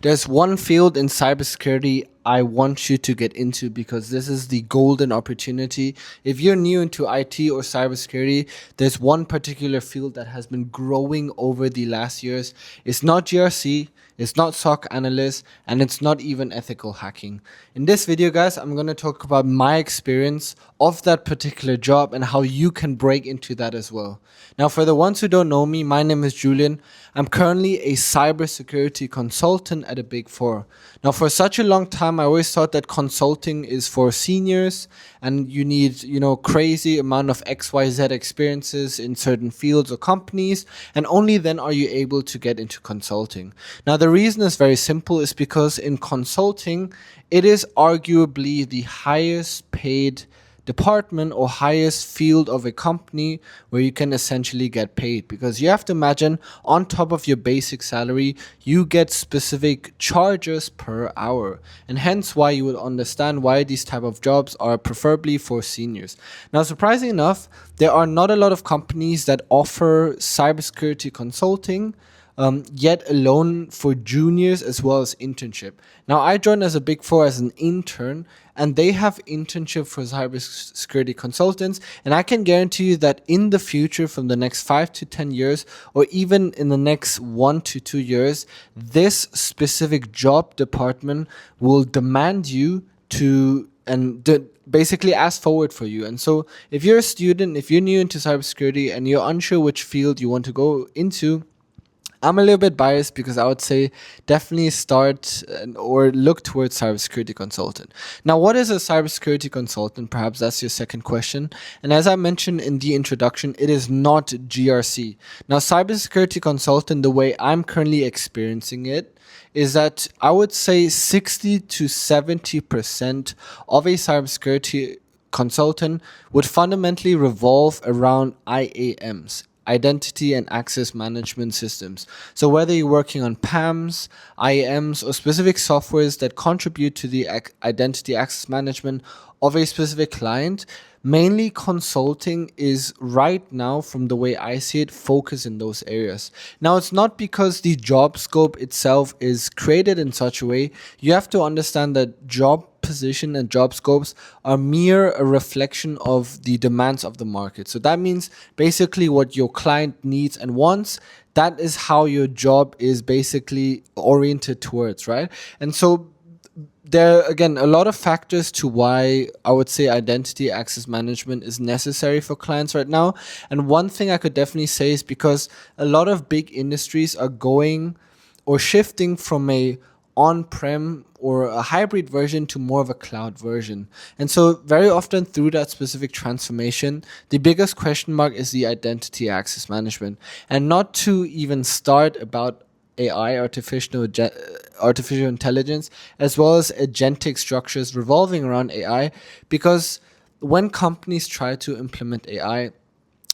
There's one field in cybersecurity I want you to get into because this is the golden opportunity. If you're new into IT or cybersecurity, there's one particular field that has been growing over the last years. It's not GRC, it's not SOC analyst, and it's not even ethical hacking. In this video, guys, I'm going to talk about my experience of that particular job and how you can break into that as well. Now, for the ones who don't know me, my name is Julian. I'm currently a cybersecurity consultant at a Big Four. Now, for such a long time, I always thought that consulting is for seniors and you need, crazy amount of XYZ experiences in certain fields or companies, and only then are you able to get into consulting. Now, the reason is very simple, is because in consulting, it is arguably the highest paid department or highest field of a company where you can essentially get paid, because you have to imagine on top of your basic salary you get specific charges per hour, and hence why you would understand why these type of jobs are preferably for seniors. Now, surprisingly enough, there are not a lot of companies that offer cybersecurity consulting, yet alone for juniors as well as internship. Now, I joined as a Big Four as an intern, and they have internship for cybersecurity consultants. And I can guarantee you that in the future, from the next 5 to 10 years, or even in the next 1 to 2 years, this specific job department will demand you to basically ask forward for you. And so if you're a student, if you're new into cybersecurity and you're unsure which field you want to go into, I'm a little bit biased because I would say definitely start or look towards cybersecurity consultant. Now, what is a cybersecurity consultant? Perhaps that's your second question. And as I mentioned in the introduction, it is not GRC. Now, cybersecurity consultant, the way I'm currently experiencing it, is that I would say 60 to 70% of a cybersecurity consultant would fundamentally revolve around IAMs. Identity and access management systems. So whether you're working on PAMs, IAMs, or specific softwares that contribute to the identity access management of a specific client, mainly consulting is right now, from the way I see it, focus in those areas. Now, it's not because the job scope itself is created in such a way. You have to understand that job position and job scopes are mere a reflection of the demands of the market. So that means basically what your client needs and wants, that is how your job is basically oriented towards, right? And so there are, again, a lot of factors to why I would say identity access management is necessary for clients right now. And one thing I could definitely say is because a lot of big industries are going or shifting from a on-prem or a hybrid version to more of a cloud version. And so very often through that specific transformation, the biggest question mark is the identity access management. And not to even start about AI, artificial intelligence, as well as agentic structures revolving around AI, because when companies try to implement AI,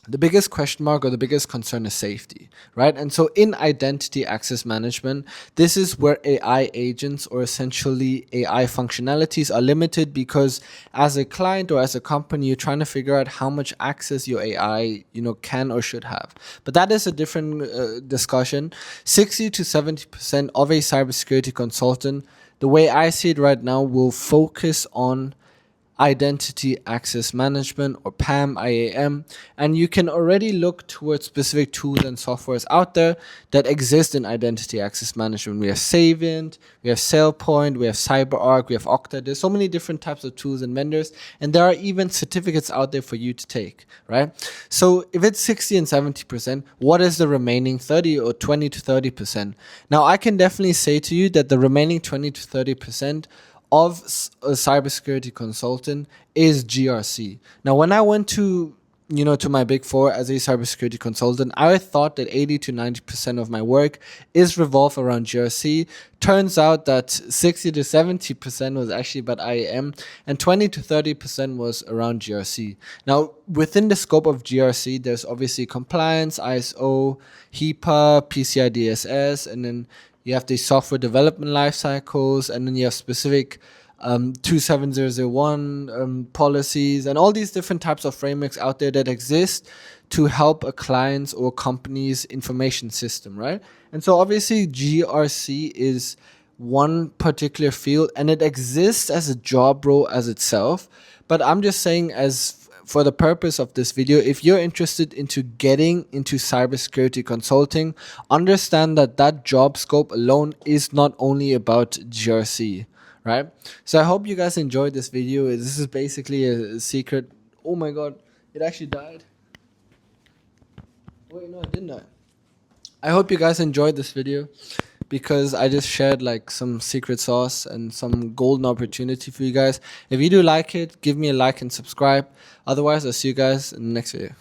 the biggest question mark or the biggest concern is safety, right? And so in identity access management, this is where AI agents or essentially AI functionalities are limited, because as a client or as a company, you're trying to figure out how much access your AI, can or should have. But that is a different discussion. 60 to 70% of a cybersecurity consultant, the way I see it right now, will focus on identity access management, or PAM, IAM, and you can already look towards specific tools and softwares out there that exist in identity access management. We have Savient, we have SailPoint, we have CyberArk, we have Okta. There's so many different types of tools and vendors, and there are even certificates out there for you to take, right? So if it's 60 and 70%, what is the remaining 30 or 20 to 30%? Now, I can definitely say to you that the remaining 20 to 30% of a cybersecurity consultant is GRC. Now, when I went to my Big Four as a cybersecurity consultant, I thought that 80 to 90% of my work is revolved around GRC. Turns out that 60 to 70% was actually about IAM, and 20 to 30% was around GRC. Now, within the scope of GRC, there's obviously compliance, ISO, HIPAA, PCI DSS, and then you have the software development life cycles, and then you have specific 27001 policies, and all these different types of frameworks out there that exist to help a client's or company's information system, right? And so obviously GRC is one particular field, and it exists as a job role as itself. But I'm just saying, as for the purpose of this video, if you're interested into getting into cybersecurity consulting, understand that that job scope alone is not only about GRC, right? So I hope you guys enjoyed this video. This is basically a secret. Oh my god, it actually died. Wait, no, it didn't die. I hope you guys enjoyed this video, because I just shared like some secret sauce and some golden opportunity for you guys. If you do like it, give me a like and subscribe. Otherwise, I'll see you guys in the next video.